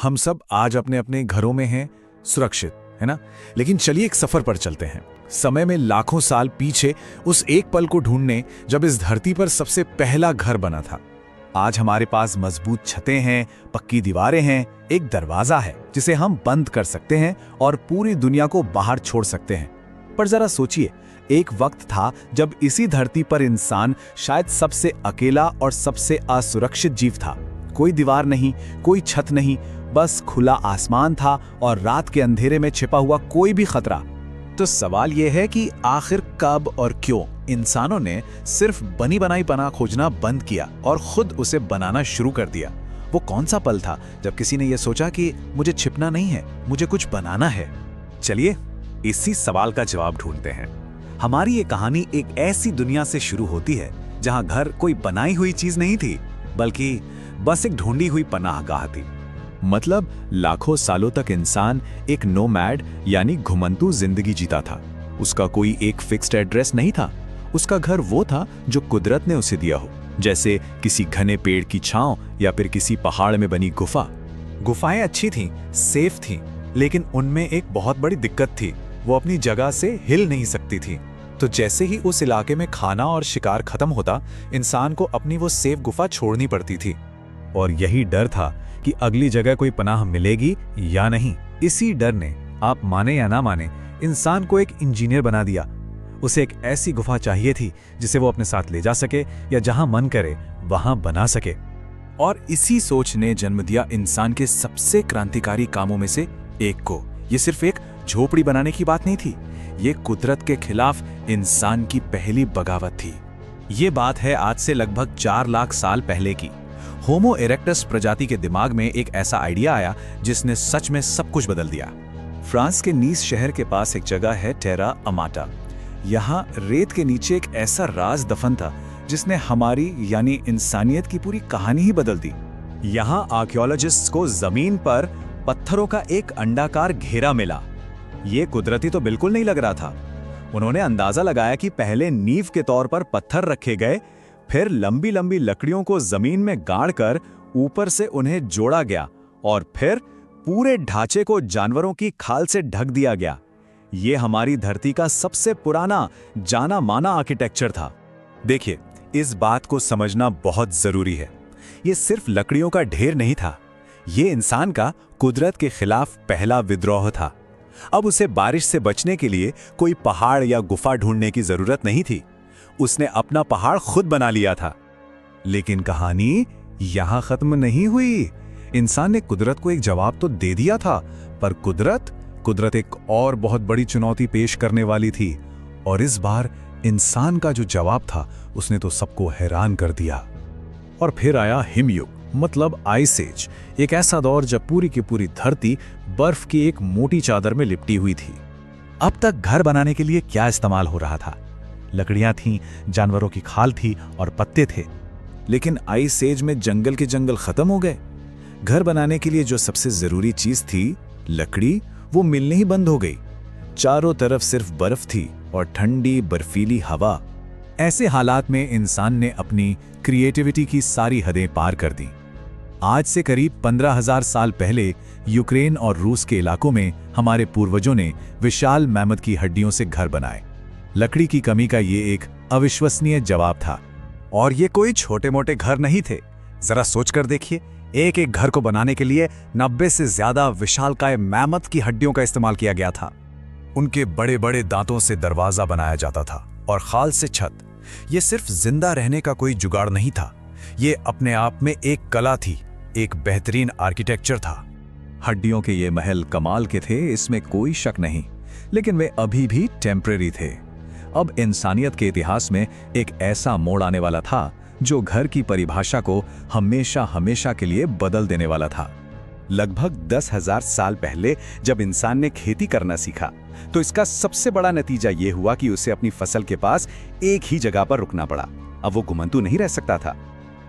हम सब आज अपने अपने घरों में हैं, सुरक्षित, है ना। लेकिन चलिए एक सफर पर चलते हैं, समय में लाखों साल पीछे, उस एक पल को ढूंढने जब इस धरती पर सबसे पहला घर बना था। आज हमारे पास मजबूत छतें हैं, पक्की दीवारें हैं, एक दरवाजा है जिसे हम बंद कर सकते हैं और पूरी दुनिया को बाहर छोड़ सकते हैं। पर जरा सोचिए, एक वक्त था जब इसी धरती पर इंसान शायद सबसे अकेला और सबसे असुरक्षित जीव था। कोई दीवार नहीं, कोई छत नहीं, बस खुला आसमान था और रात के अंधेरे में छिपा हुआ कोई भी खतरा। तो सवाल यह है कि आखिर कब और क्यों इंसानों ने सिर्फ बनी बनाई पनाह खोजना बंद किया और खुद उसे बनाना शुरू कर दिया। वो कौन सा पल था जब किसी ने यह सोचा कि मुझे छिपना नहीं है, मुझे कुछ बनाना है। चलिए इसी सवाल का जवाब ढूंढते हैं। हमारी ये कहानी एक ऐसी दुनिया से शुरू होती है जहां घर कोई बनाई हुई चीज नहीं थी, बल्कि बस एक ढूंढी हुई पनाहगाह थी। मतलब लाखों सालों तक इंसान एक नोमैड यानी घुमंतू जिंदगी जीता था। उसका कोई एक फिक्स्ड एड्रेस नहीं था। उसका घर वो था जो कुदरत ने उसे दिया हो, जैसे किसी घने पेड़ की छांव या फिर किसी पहाड़ में बनी गुफा। गुफाएं अच्छी थीं, सेफ थीं, लेकिन उनमें एक बहुत बड़ी दिक्कत थी, वो अपनी जगह से हिल नहीं सकती थी। तो जैसे ही उस इलाके में खाना और शिकार खत्म होता, इंसान को अपनी वो सेफ गुफा छोड़नी पड़ती थी। और यही डर था कि अगली जगह कोई पनाह मिलेगी या नहीं। इसी डर ने, आप माने या ना माने, इंसान को एक इंजीनियर बना दिया। उसे एक ऐसी गुफा चाहिए थी जिसे वो अपने साथ ले जा सके या जहां मन करे वहां बना सके। और इसी सोच ने जन्म दिया इंसान के सबसे क्रांतिकारी कामों में से एक को। ये सिर्फ एक झोपड़ी बनाने की बात नहीं थी, ये कुदरत के खिलाफ इंसान की पहली बगावत थी। ये बात है आज से लगभग 4 लाख साल पहले की। होमो इरेक्टस प्रजाति के दिमाग में एक ऐसा आइडिया आया जिसने सच में सब कुछ बदल दिया। फ्रांस के नीस शहर के पास एक जगह है, टेरा अमाटा। यहाँ रेत के नीचे एक ऐसा राज दफन था जिसने हमारी यानी इंसानियत की पूरी कहानी ही बदल दी। यहाँ आर्कियोलॉजिस्ट्स को जमीन पर पत्थरों का एक अंडाकार घेरा मिला। ये कुदरती तो बिल्कुल नहीं लग रहा था। उन्होंने अंदाजा लगाया कि पहले नींव के तौर पर पत्थर रखे गए, फिर लंबी लंबी लकड़ियों को जमीन में गाड़कर ऊपर से उन्हें जोड़ा गया और फिर पूरे ढांचे को जानवरों की खाल से ढक दिया गया। यह हमारी धरती का सबसे पुराना जाना माना आर्किटेक्चर था। देखिए, इस बात को समझना बहुत जरूरी है। यह सिर्फ लकड़ियों का ढेर नहीं था, यह इंसान का कुदरत के खिलाफ पहला विद्रोह था। अब उसे बारिश से बचने के लिए कोई पहाड़ या गुफा ढूंढने की जरूरत नहीं थी। उसने अपना पहाड़ खुद बना लिया था। लेकिन कहानी यहां खत्म नहीं हुई। इंसान ने कुदरत को एक जवाब तो दे दिया था, पर कुदरत एक और बहुत बड़ी चुनौती पेश करने वाली थी। और इस बार इंसान का जो जवाब था उसने तो सबको हैरान कर दिया। और फिर आया हिमयुग, मतलब आइस एज, एक ऐसा दौर जब पूरी की पूरी धरती बर्फ की एक मोटी चादर में लिपटी हुई थी। अब तक घर बनाने के लिए क्या इस्तेमाल हो रहा था? लकड़ियां थीं, जानवरों की खाल थी और पत्ते थे। लेकिन आइस एज में जंगल के जंगल खत्म हो गए। घर बनाने के लिए जो सबसे जरूरी चीज थी, लकड़ी, वो मिलने ही बंद हो गई। चारों तरफ सिर्फ बर्फ थी और ठंडी बर्फीली हवा। ऐसे हालात में इंसान ने अपनी क्रिएटिविटी की सारी हदें पार कर दी। आज से करीब 15,000 साल पहले यूक्रेन और रूस के इलाकों में हमारे पूर्वजों ने विशाल मैमथ की हड्डियों से घर बनाए। लकड़ी की कमी का ये एक अविश्वसनीय जवाब था। और ये कोई छोटे मोटे घर नहीं थे। जरा सोचकर देखिए, एक एक घर को बनाने के लिए 90 से ज्यादा विशालकाय मैमथ की हड्डियों का इस्तेमाल किया गया था। उनके बड़े बड़े दांतों से दरवाजा बनाया जाता था और खाल से छत। ये सिर्फ जिंदा रहने का कोई जुगाड़ नहीं था, ये अपने आप में एक कला थी, एक बेहतरीन आर्किटेक्चर था। हड्डियों के ये महल कमाल के थे, इसमें कोई शक नहीं, लेकिन वे अभी भी टेम्परेरी थे। अब इंसानियत के इतिहास में एक ऐसा मोड़ आने वाला था जो घर की परिभाषा को हमेशा हमेशा के लिए बदल देने वाला था। लगभग 10,000 साल पहले जब इंसान ने खेती करना सीखा, तो इसका सबसे बड़ा नतीजा यह हुआ कि उसे अपनी फसल के पास एक ही जगह पर रुकना पड़ा। अब वो घुमंतू नहीं रह सकता था।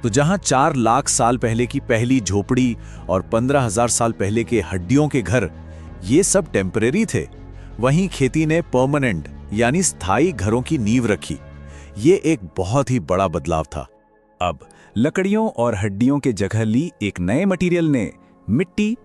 तो जहां 4 लाख साल पहले की पहली झोपड़ी और 15,000 साल पहले के हड्डियों के घर, ये सब टेम्परेरी थे, वहीं खेती ने परमानेंट यानी स्थायी घरों की नींव रखी। ये एक बहुत ही बड़ा बदलाव था। अब लकड़ियों और हड्डियों के जगह ली एक नए मटेरियल ने, मिट्टी,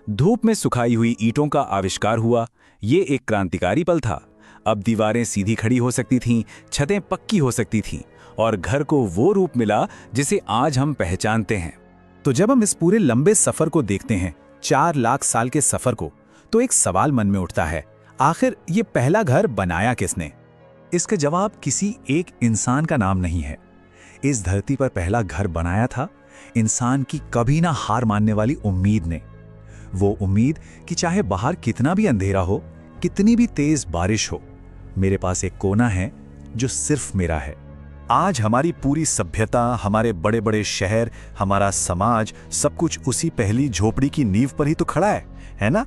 धूप में सुखाई हुई ईंटों का आविष्कार हुआ। ये एक क्रांतिकारी पल था। अब दीवारें सीधी खड़ी हो सकती थीं, छतें पक्की हो सकती थीं और घर को वो रूप मिला जिसे आज हम पहचानते हैं। तो जब हम इस पूरे लंबे सफर को देखते हैं, 4 लाख साल के सफर को, तो एक सवाल मन में उठता है, आखिर ये पहला घर बनाया किसने? इसका जवाब किसी एक इंसान का नाम नहीं है। इस धरती पर पहला घर बनाया था इंसान की कभी ना हार मानने वाली उम्मीद ने। वो उम्मीद कि चाहे बाहर कितना भी अंधेरा हो, कितनी भी तेज बारिश हो, मेरे पास एक कोना है जो सिर्फ मेरा है। आज हमारी पूरी सभ्यता, हमारे बड़े बड़े शहर, हमारा समाज, सब कुछ उसी पहली झोपड़ी की नींव पर ही तो खड़ा है ना?